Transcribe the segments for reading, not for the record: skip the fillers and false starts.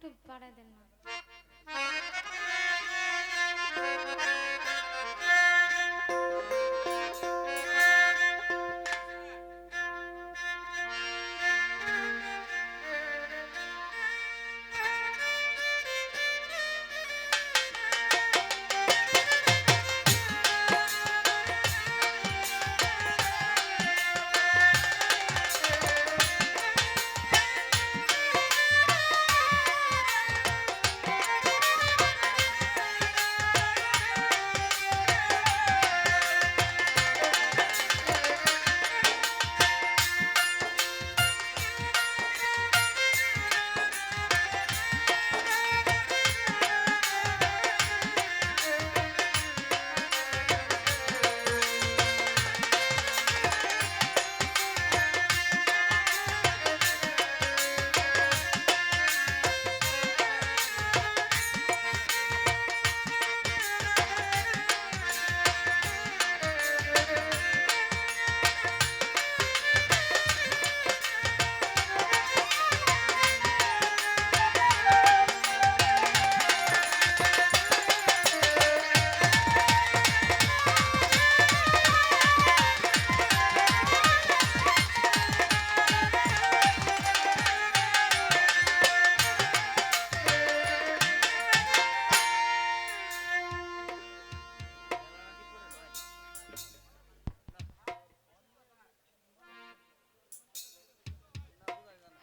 একটু বাড়ায় দেন না।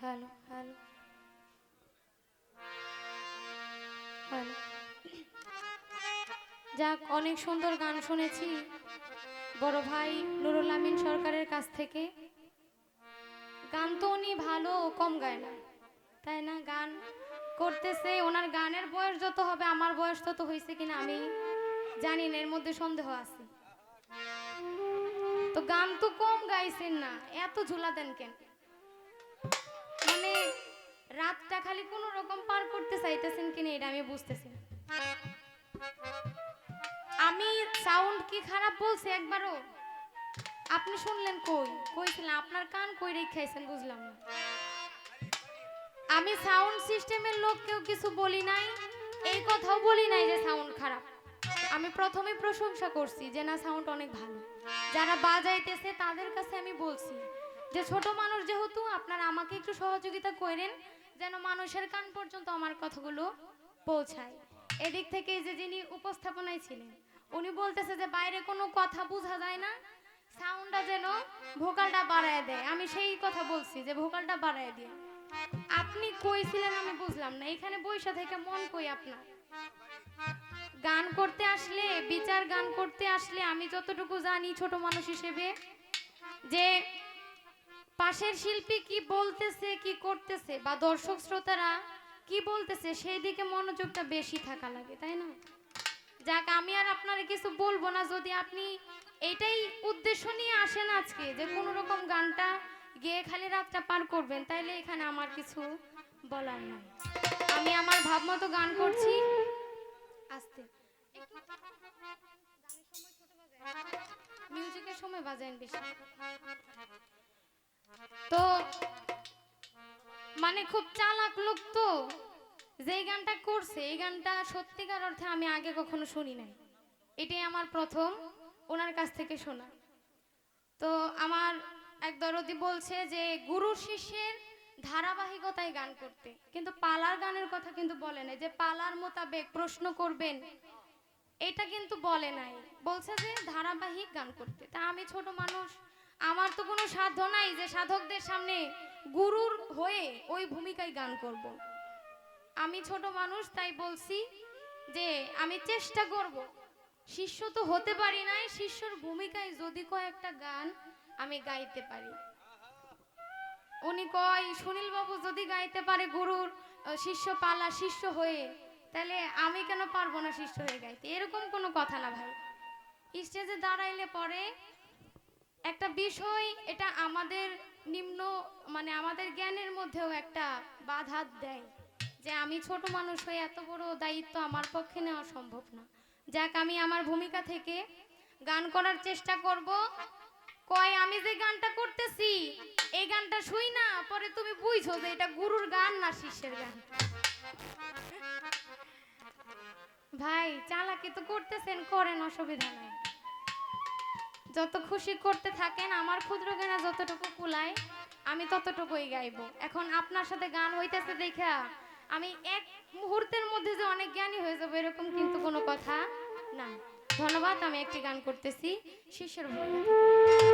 Hello hello hello. যাক, অনেক সুন্দর গান শুনেছি বড় ভাই নুরুল আমিন সরকারের কাছ থেকে। গান তো উনি ভালো কম গায় না, তাই না? গান করতেছে, ওনার গানের বয়স যত হবে আমার বয়স তত হয়েছে কিনা আমি জানি না, এর মধ্যে সন্দেহ আছে। তো গান তো কম গাইছেন না, এত ঝুলা দেন কেন? মানে রাতটা খালি কোন রকম পার করতে চাইতেছেন কিনা এটা আমি বুঝতেছি না। আমি সাউন্ড কি খারাপ বলছি একবারও? আপনি শুনলেন কই? কইছিলেন আপনার কান কই রেখাইছেন বুঝলাম না। আমি সাউন্ড সিস্টেমের লোককেও কিছু বলি নাই, এই কথাও বলি নাই যে সাউন্ড খারাপ। আমি প্রথমে প্রশংসা করছি যে না, সাউন্ড অনেক ভালো। যারা বাজাইতেছে তাদের কাছে আমি বলছি যে ছোট মানুষ যেহেতু, আপনারা আমাকে একটু সহযোগিতা করেন যেন মানুষের কান পর্যন্ত আমার কথাগুলো পৌঁছায়। এদিক থেকে যে যিনি উপস্থাপনায় ছিলেন উনি বলতেছে যে বাইরে কোনো কথা বোঝা যায় না, সাউন্ডটা যেন ভোকালটা বাড়ায় দেয়। আমি সেই কথা বলছি যে ভোকালটা বাড়ায় দিয়ে। আপনি কইছিলেন আমি বুঝলাম না, এখানে বৈশা থেকে মন কই আপনার? গান করতে আসলে, বিচার গান করতে আসলে আমি যতটুকু জানি ছোট মানুষ হিসেবে, যে পাশের শিল্পী কি বলতেছে কি করতেছে বা দর্শক শ্রোতারা কি বলতেছে সেই দিকে মনোযোগটা বেশি থাকা লাগে, তাই না? যাক, আমি আর আপনারে কিছু বলবো না। যদি আপনি এটাই উদ্দেশ্য নিয়ে আসেন আজকে যে কোনো রকম গানটা গেয়ে খালি রাতটা পার করবেন, তাইলে এখানে আমার কিছু বলার নাই। আমি আমার ভাব মতো গান করছি। আস্তে মিউজিকের সময় বাজায়েন বেশি। তো মানে খুব চালাক লোক তো, যেই গানটা করছে এই গানটা সত্যিকার অর্থে আমি আগে কখনো শুনি নাই। এটাই আমার প্রথম ওনার কাছ থেকে শোনা। তো আমার এক দরদি বলছে যে গুরু শিষ্যের ধারাবাহিকতায় গান করতে, কিন্তু পালার গানের কথা কিন্তু বলে নাই যে পালার মোতাবেক প্রশ্ন করবেন, এটা কিন্তু বলে নাই। বলছে যে ধারাবাহিক গান করতে। তা আমি ছোট মানুষ, আমার তো কোনো সাধ্য নাই যে সাধকদের সামনে গুরুর হয়ে ওই ভূমিকায় গান করব। আমি ছোট মানুষ, তাই বলছি যে আমি চেষ্টা করব। শিষ্য তো হতে পারি নাই, শিষ্যর ভূমিকায় যদি কয়েকটা গান আমি গাইতে পারি। উনি কয় সুনীল বাবু যদি গাইতে পারে গুরুর শিষ্য পালা শিষ্য হয়ে, তাহলে আমি কেন পারবো না শিষ্য হয়ে গাইতে? এরকম কোনো কথা না ভাই। স্টেজে দাঁড়াইলে পরে একটা বিষয়, এটা আমাদের নিম্ন মানে আমাদের জ্ঞানের মধ্যেও একটা বাধা দেয় যে আমি ছোট মানুষ হয়ে এত বড় দায়িত্ব আমার পক্ষে নেওয়া সম্ভব না। যাক, আমি আমার ভূমিকা থেকে গান করার চেষ্টা করব। কয় আমি যে গানটা করতেছি এই গানটা শুই না পরে তুমি বুঝছো যে এটা গুরুর গান না শিষ্যের গান। ভাই চালাকি তো করতেছেন, করেন, অসুবিধা নাই। যত খুশি করতে থাকেন, আমার ক্ষুদ্র জ্ঞানে যতটুকু কুলায় আমি ততটুকুই গাইবো। এখন আপনার সাথে গান হইতেছে দেখা আমি এক মুহূর্তের মধ্যে যে অনেক জ্ঞানী হয়ে যাবো এরকম কিন্তু কোনো কথা না। ধন্যবাদ। আমি একটি গান করতেছি শিষ্যের ভূমিকা থেকে।